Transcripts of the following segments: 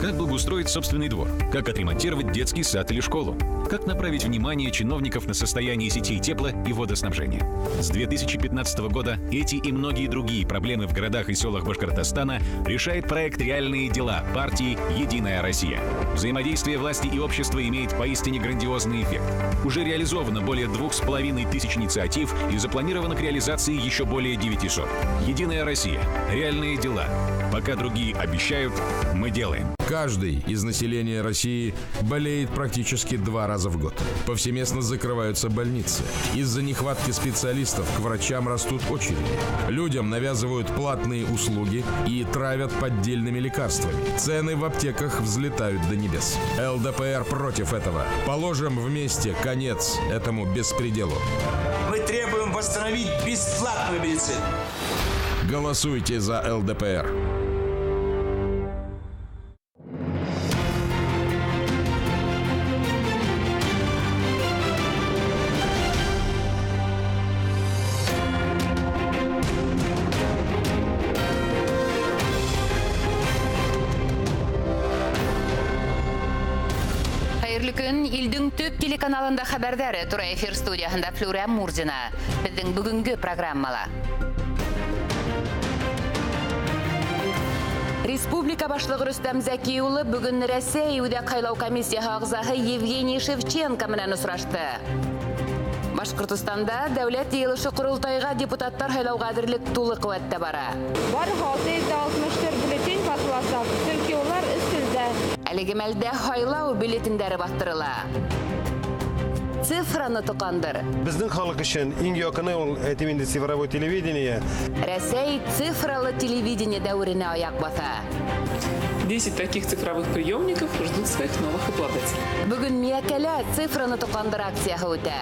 Как благоустроить собственный двор? Как отремонтировать детский сад или школу? Как направить внимание чиновников на состояние сетей тепла и водоснабжения? С 2015 года эти и многие другие проблемы в городах и селах Башкортостана решает проект «Реальные дела» партии «Единая Россия». Взаимодействие власти и общества имеет поистине грандиозный эффект. Уже реализовано более 2500 инициатив и запланировано к реализации еще более 900. «Единая Россия». Реальные дела. Пока другие обещают, мы делаем. Каждый из населения России болеет практически 2 раза в год. Повсеместно закрываются больницы. Из-за нехватки специалистов к врачам растут очереди. Людям навязывают платные услуги и травят поддельными лекарствами. Цены в аптеках взлетают до небес. ЛДПР против этого. Положим вместе конец этому беспределу. Мы требуем восстановить бесплатную медицину. Голосуйте за ЛДПР. Илдің төп телеканалында хабардары тура эфир студиясында Флюра Мурзина. Біздің бүгінгі программала. Республика башлығы Рүстәм Зәкиулы бүгін Рәсәйүдә кайлау комиссиясы ағзасы Евгений Шевченко менән осрашты. Башкортостанда дәүләт йыелышы курултайга депутаттар һайлауга әзерлек тулы куәттә бара. Бар 664 бюллетень фасласа, сөлкеулар өстелдә. Әлеге мәлдә һайлау бюллетеньдәре бастырыла. Цифраны тукандыр. Безнең халык өчен иң якыны ул әйтим инде цифровое телевидение. Рәсәй цифралы телевидение дәверенә аяк баса. 10 таких цифровых приемников ждут своих новых обладателей. Бүген Миякәлә цифраны тукандыр акциясы үтә.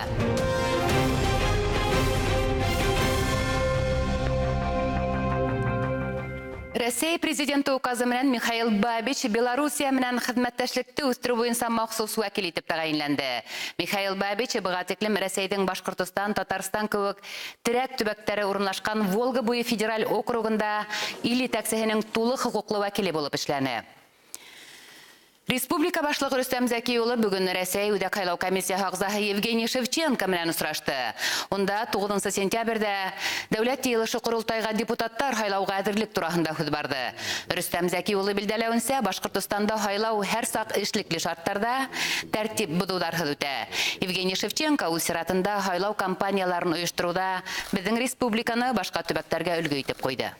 Рәсәй президенты указы менән Михаил Бабич Белоруссия менән хезмәттәшлекте үстерү буенча махсус вәкил итеп тәгаенләнде. Михаил Бабич быга тиклем Рәсәйдең Башкортостан, Татарстан кебек терәк төбәктәре урынлашкан Волга буе федераль округында ил итәкчесенең тулы хокуклы вәкиле булып эшләнә. Республика башлыгы Рөстәм Зәкиулы бүген Рәсәй үдә кайлау комиссиясы ағзасы Евгений Шевченко менән осрашты. Унда 9 сентябрьдә дәүләт йыелышы курултайга депутаттар һайлауга әзерлек турасында сүз барды. Рөстәм Зәкиулы билдәләвенчә, Башкортостанда һайлау һәр сак эшлекле шартларда тәртип бозуларсыз үтә. Евгений Шевченко үз сиратында һайлау кампанияларын оештыруда безнең республиканы башка төбәкләргә үлге итеп куйды.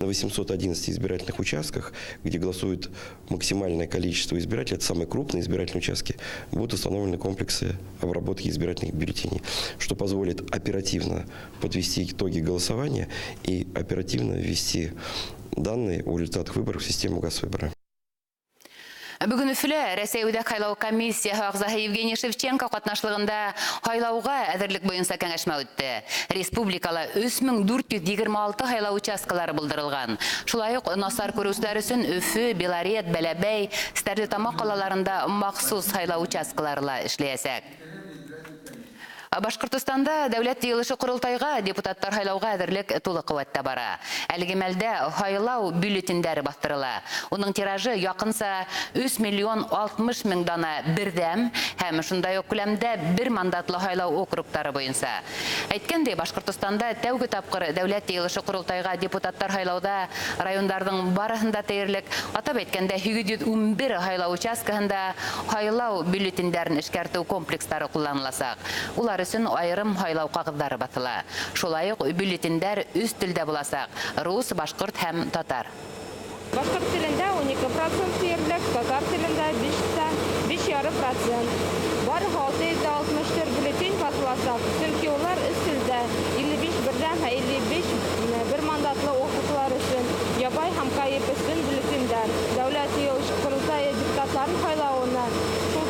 На 811 избирательных участках, где голосует максимальное количество избирателей, это самые крупные избирательные участки, будут установлены комплексы обработки избирательных бюллетеней, что позволит оперативно подвести итоги голосования и оперативно ввести данные о результатах выборов в систему Газвыбора. Бүген Өфөлә Рәсәйдә һайлау комиссиясы ағзасы Евгений Шевченко катнашлыгында һайлауга әзерлек буенча кәңәшмә үтте. Республикала 3426 һайлау участкалары булдырылган. Шулай ук насар күрүчеләр өчен Өфө, Белорет, Бәләбәй, Стәрлетамак калаларында махсус һайлау участкалары эшләячәк. Башкортостанда дәүләт йыелышы курултайга депутаттар һайлауга әзерлек тулы куәттә бара. Әлеге мәлдә һайлау бюллетеньдәре бастырыла. Уның тиражы якынса 3 миллион 60 мең дана бердәм һәм шундай ук күләмдә бер мандатлы һайлау округтары буенча. Әйткәндәй, Башкортостанда тәүге тапкыр дәүләт йыелышы курултайга депутаттар һайлауда районнарның барыһында тәйерлек, атап әйткәндә 711 һайлау участкасында һайлау бюллетеньдәрен эшкәртү комплекслары кулланылачак. Улар өчен айрым һайлау кагыҙҙары баҫыла. Шулай ук бюллетеньдәр өс телдә буласак: рус, башҡорт һәм татар. Башкорт телендә 12% диярлек, татар телендә 5,5%. Бар 664 бюллетень фасласа, сөлкеулар өстелдә 55 бердәм һәм 55 бер мандатлы округлар өчен ябай һәм кайып өчен бюллетеньдәр. Дәүләт йыелышы курултайы депутатларын һайлауына шул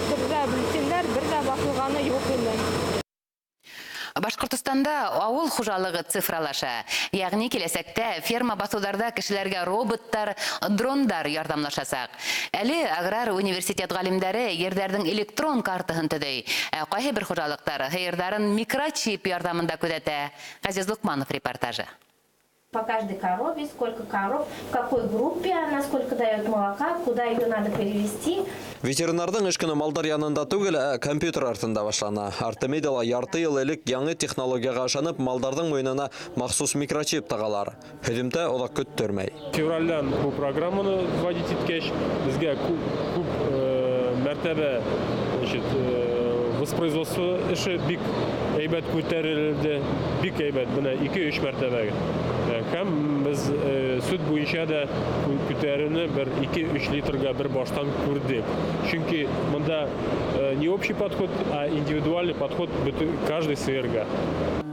төрдә бюллетеньдәр бердә басылганы юк инде. Башкортостанда авыл хужалыгы цифралаша. Ягъни киләсәктә ферма басуларда кешеләргә роботтар, дрондар ярдәмлашасак. Әле аграр университет галимдәре ердәрнең электрон картаһын төзей. Кайһы бер хужалыктар һыердарын микрочип ярдәмендә күзәтә. Газиз Лукманов репортажы. По каждой корове, сколько коров, в какой группе она, сколько дает молока, куда ее надо перевести. Ветеринардың эш көне малдар янында түгел, компьютер артында башлана. Артемидала ярты ел элек яңа технологияга ышанып, малдардың муенына махсус микрочип тағалар. Һөҗүмдә оҙаҡ көттөрмәй. Февральдан bu программаны вводить иткәч, безгә күп мәртәбә воспроизводство эше бик әйбәт күтәрелде, бик әйбәт, менә 2-3 мәртәбәгә. Һәм без сөт буенча да күтәрүне 1-2-3 литрга бер баштан күрдек. Чөнки монда не общий подход, а индивидуальный подход каждый сыерга.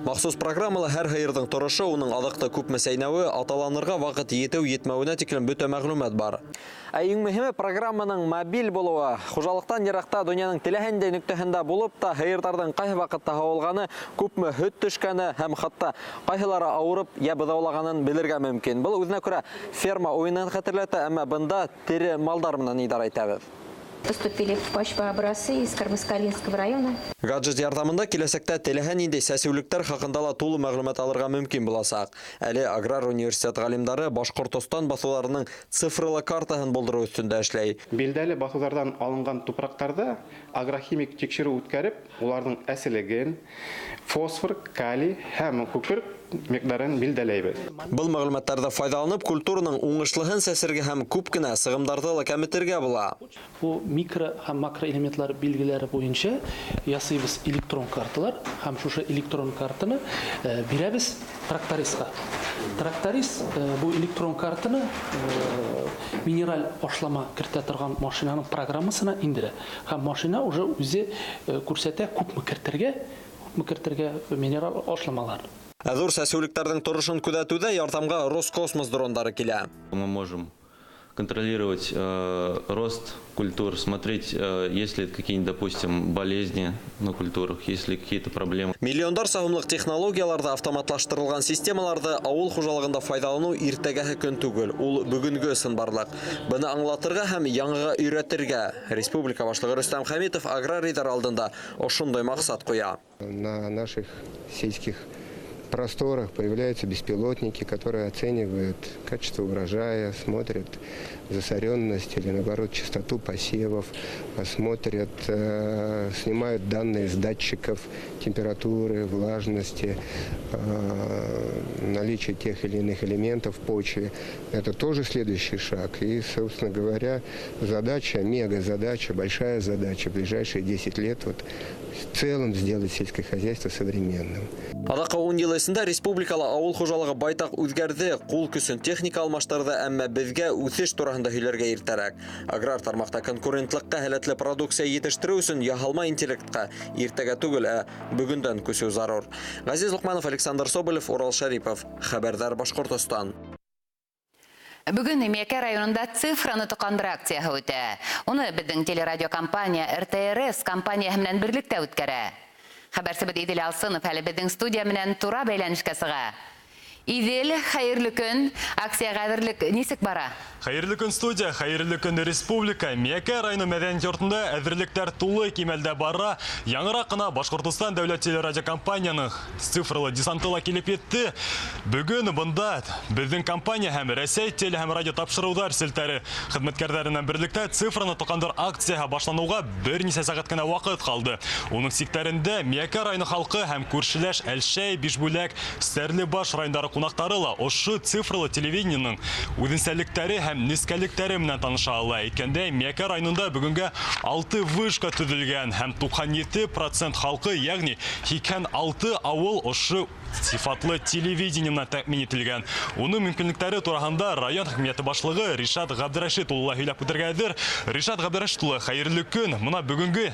Махсус программалы һәр һыйырдың торышы, уның аҙыҡта күпме сәйнәүе, аталанырға ваҡыт етеү-етмәүенә тиклем бөтә мәғлүмәт бар. Ә иң мөһиме программаның мобиль булыуы. Хужалыҡтан йыраҡта донъяның теләһендәй нөктәһендә булып та, һыйырҙарҙың ҡайһы ваҡытта һауылғаны, күпме һөт төшкәне һәм хатта ҡайһылары ауырып я быҙаулағанын белергә мөмкин. Был үҙенә күрә ферма уйынын хәтерләтә, әммә бында тере малдар менән идар итәбеҙ. Поступили в почвообразцы из Кармыскалинского района. Гаджет ярҙамында киләсәктә теләһә ниндәй сәсеүлектәр хаҡында ла тулы мәғлүмәт алырға мөмкин буласаҡ. Әле Аграр университет ғалимдары Башҡортостан баҫыуҙарының цифрлы картаһын булдырыу өҫтөндә эшләй. Билдәле баҫыуҙарҙан алынған тупраҡтарҙы агрохимик тикшереү үткәреп, уларҙың әселеген, фосфор, калий һәм күкерт миҡдарын билдәләйбеҙ. Был мәғлүмәттәрҙе файҙаланып, культураның уңышлыһын сәсергә һәм күп кенә сығымдарҙы ла кәметергә була. Бу микро һәм макро элементлар билгеләре буенча ясыйбыз электрон карталар һәм шушы электрон картаны бирәбез трактористка. Тракторист бу электрон картаны минераль ашлама кертә торган машинаның программасына индерә. Һәм машина уже үзе күрсәтә күпме кертергә минераль ашламалар. Әҙур сәсеүлектәрҙең торышын күҙәтеүҙә ярҙамға Роскосмос дрондары килә. Мы можем контролировать рост культур, смотреть, есть ли какие-нибудь, допустим, болезни на культурах, есть ли какие-то проблемы. Миллиондар саһымлык технологияларда автоматлаштырылған системаларды ауыл хужалығында файдалану иртәгәһе көн түгел, ул бүгенге сынбарлык. Быны аңлатырга һәм яңыга өйрәтергә Республика башлыгы Рөстәм Хәмитов аграрийҙар алдында ошондай маҡсат ҡуя. На наших сельских просторах появляются беспилотники, которые оценивают качество урожая, смотрят засоренность или, наоборот, частоту посевов, смотрят, снимают данные с датчиков температуры, влажности, наличие тех или иных элементов в почве. Это тоже следующий шаг. И, собственно говоря, задача, мега-задача, большая задача в ближайшие 10 лет в целом сделать сельское хозяйство современным. Аҙаҡҡы 10 йыл эсендә республикала ауыл хужалығы байтаҡ үҙгәрҙе, ҡул көсөн техника алмаштырҙы, әммә беҙгә үҫеш тураһында һөйләргә иртәрәк. Аграр тармаҡта конкурентлыҡҡа һәләтле продукция етештереү өсөн яһалма интеллектҡа иртәгә түгел, ә бөгөндән күсеү зарур. Ғәзиз Лоҡманов, Александр Соболев, Урал Шәрипов. Хәбәрҙар Башҡортостан. Бүгін Миәкә районында цифраны тоҡандыр акцияһы үтә. Уны беҙҙең телерадиокомпания РТРС компанияһы менән берлектә үткәрә. Хәбәрсебеҙ Идел Алсынов әле беҙҙең студия менән тура бәйләнешкә сыға. Идел, хәйерле көн, акцияға әҙерлек нисек бара? Хәйерле көн студия, хәйерле көн республика. Миәкә районы мәҙәниәт йортында әҙерлектәр тулы кимәлдә бара. Яңыраҡ ҡына Башҡортостан дәүләт телерадиокомпанияның цифрлы десанты ла килеп етте. Бөгөн бында беҙҙең компания һәм Рәсәй теле һәм радио тапшырыуҙар селтәре хеҙмәткәрҙәренән берлектә цифраны тоҡандыр акцияһы башланыуға бер нисә сәғәт кенә ваҡыт ҡалды. Уның сиктәрендә Миәкә районы халҡы һәм күршеләш Әлшәй, Бишбүләк, Стәрлебаш райондары ҡунаҡтары ла ошо цифрлы телевидениеның үҙенсәлектәре һәм нескәлектәре менән таныша ала икәндә, Миәкә районында бүгөнгә 6 вышка төҙөлгән һәм 97% халҡы, ягъни 86 ауыл ошо сифатлы телевидение менән тәэмин ителгән. Уның мөмкинлектәре тураһында район хакимиәте башлығы Ришат Ғабдрашит улы һөйләп үтергәдер. Ришат Ғабдрашит улы, хәйерле көн. Мына бүгенге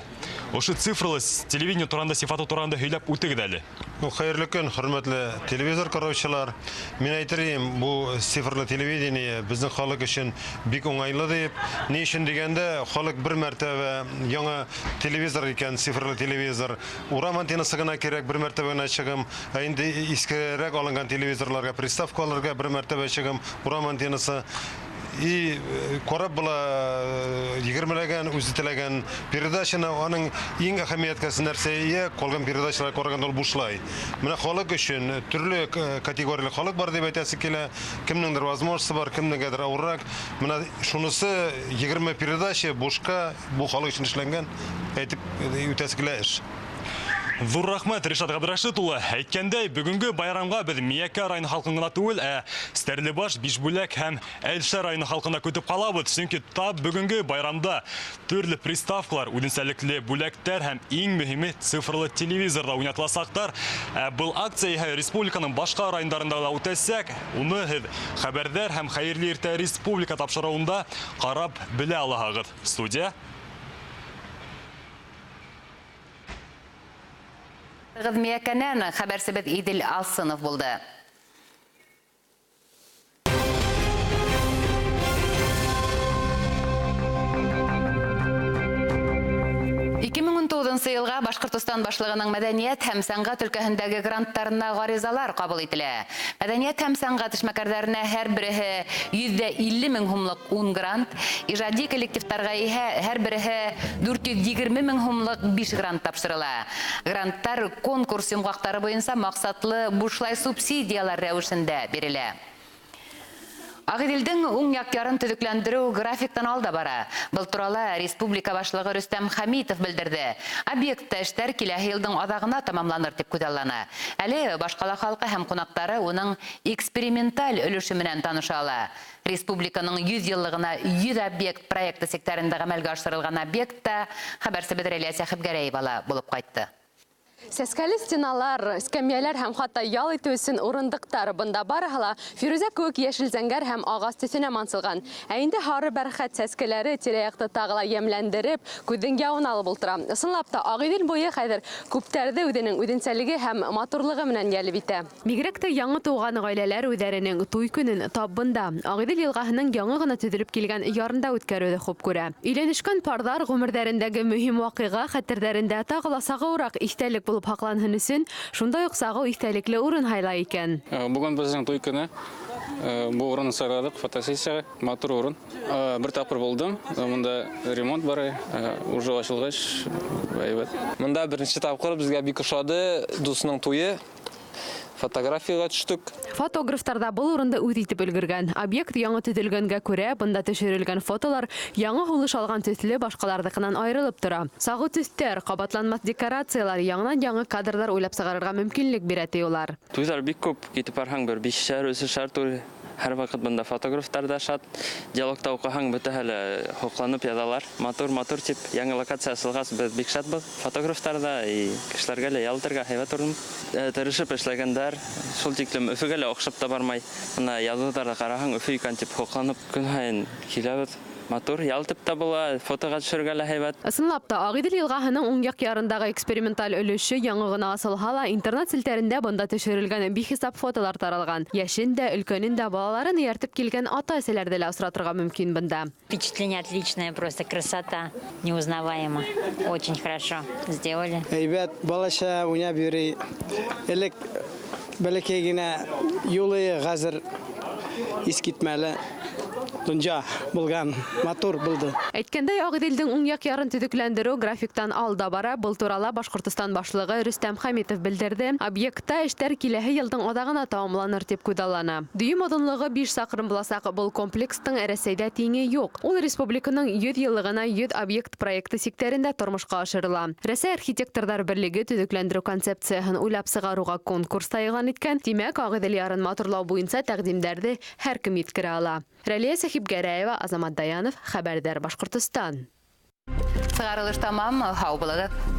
ошо цифрлы телевидение тураһында, сифаты тураһында һөйләп үтегеҙ әле. Хәйерле көн, хөрмәтле телевизор караучылар. Мин әйтергә, бу цифрлы телевидение безнең халык өчен бик уңайлы дип. Ни өчен дигәндә, халык бер мәртәбә яңа телевизор икән, цифрлы телевизор. Урам антеннасы гына кирәк, бер мәртәбә генә чыгым. Инде искерәк алынган телевизорларга, приставкаларга бер мәртәбә чыгым. Урам антеннасы и кораб була 20-леген үзетелеген передачаны аның иң әһәмиятлесе нәрсәе калган передачалар корган ул бушлай. Менә халык өчен төрле категориялы халык бар дип әйтәсе килә. Кемнеңдер возможности бар, кемнеңдер авыррак. Менә шунысы 20 передача бушка бу халык өчен эшләнгән әйтеп үтәсе килә эш. Зур рахмет, Ришат Габдрашит улы. Әйткәндәй, бүгенге байрамга без Мияке районы халкын гына түгел, Стәрлебаш, Бишбүләк һәм Әлшәр районы халкына көтеп калабыз. Чөнки тап бүгенге байрамда төрле приставкалар, үзенчәлекле бүләктәр һәм иң мөһиме цифрлы телевизорда уйнатыласактар. Бұл акция республиканың башка районнарында да үтәсәк, уны хәбәрдар һәм хәерле иртә республика тапшыруында карап белә аласыз. Студия Миякәнән хәбәрсебез Идел Алсынов булды. 2019 елга Башкортстан башлыгының мәдәният һәм сәнгать өлкәһендәге гранттарына гаризалар кабул ителә. Мәдәният һәм сәнгать эшмәкәрләренә һәр береһе 150 мең һумлык 10 грант, иҗади коллективларга һәр береһе 420 мең һумлык 5 грант тапшырыла. Гранттар конкурс йомгаклары буенча максатлы бушлай субсидиялар рәвешендә бирелә. Агыйделдең уң як ярын төзекләндерү графиктан алда бара. Был туралы республика башлыгы Рөстәм Хәмитов белдерде. Объектта эшләр киләсе елның азагына тамамланыр дип көтелә. Әле башкала халкы һәм кунаклары уның эксперименталь өлеше менән таныша ала. Республиканың 100 еллыгына 100 объект проекты секторында гамәлгә ашырылган объектта хәбәрсебез Рәлия Сәхибгәрәевала булып кайтты. Сәскәле стеналар, эскәмияләр һәм хатта ял итү өчен урындыктар бында барыһыла Фирүзә күк яшел зәңгәр һәм агас төсенә мансылган. Ә инде хары бәрхәт сәскәләре тирә-якты тагыла ямьләндереп, күҙҙең яуын алып ултыра. Ысынлап та Агыйдел буе хәзер күптәрҙе үҙенең үҙенсәлеге һәм матурлыгы менән йәлеп итә. Бигрәк тә яңы тыуган гаиләләр үҙҙәренең туй көнөн тап бында, Агыйдел елгаһының яңы гына төҙөлөп килгән ярында үткәрүҙе хуп күрә. Өйләнешкән парҙар ғүмерҙәрендәге мөһим ваҡиға хәтерҙәрендә тагыла сағыуыраҡ иҫтәлек булып һаҡланһын өсөн, шундай уҡ сағыу иҫтәлекле урын һайлай икән. Бүген безнең туй көне бу урын сайладык, фотосессия, матур урын. Бер тапкыр булдым, монда ремонт бар, уже ачылгач, әйбәт. Монда беренче тапкыр безгә бик ошады, дусының туйы. Фотографияга төштек. Фотографтар да был урында үз итеп өлгөргән. Объект яңа төзелгәнгә күрә, бында төшерелгән фотолар яңа һулыш алган төсле башкалардыкынан аерылып тора. Сагы төстәр, кабатланмас декорациялар, яңа кадрлар уйлап сыгарырга мөмкинлек бирә тиюлар. Туйлар бик күп, китеп барһаң бер 5 шәһәр, 3 шәһәр туй. Һәр вакыт бында фотографтар да шат. Диалогта укыһаң бөтә хәле хокланып язалар. Матур тип яңа локация сылгас бик шат бул. Фотографтар да кешеләргә лә ялтырга һәйбәт урын. Тырышып эшләгәннәр, шул тиклем Өфөгә лә охшап та бармай. Менә язуларда караһаң Өфө икән дип хокланып көн һайын киләбез. Матур ялтып та була, фотога төшергә лә һәйбәт. Ысынлап та Агыйдел елгаһының уң як ярындагы эксперименталь өлеше яңа гына асылһа ла интернет селтәрендә бында төшерелгән бихисап фотолар таралган. Яшен дә, өлкәнен дә, балаларын ияртеп килгән ата-әсәләрдә лә осратырга мөмкин бында. Впечатление отличное, просто красота неузнаваема. Очень хорошо сделали. Әйбәт, балаша уйнап йөри. Элек бәләкәй генә юлы хәзер искитмәле. Дунжа булган, матур булды. Әйткәндәй, Агыйделдең уң як ярын төзекләндерү графиктан алда бара. Был турала Башкортстан башлыгы Рөстәм Хәмитов белдерде. Объектта эшләр киләсе елның азагына тамамланыр дип күзаллана. Дөйм озынлыгы 5 сакрым буласак, был комплекстың Рәсәйдә тиңе юк. Ул республиканың 100 еллыгына 100 объект проекты секторында тормышка ашырыла. Рәсәй архитекторлар берлеге төзекләндерү концепциясын уйлап сыгаруга конкурс тайган иткән. Димәк, Агыйдел ярын матурлау буенча тәкъдимнәрне һәркем еткерә ала. Рәлия Сәхибгәрәева, Азамат Даянов, Хәбәрдар, Башкортстан. Сыгарылыш тамам, һау булыгыз.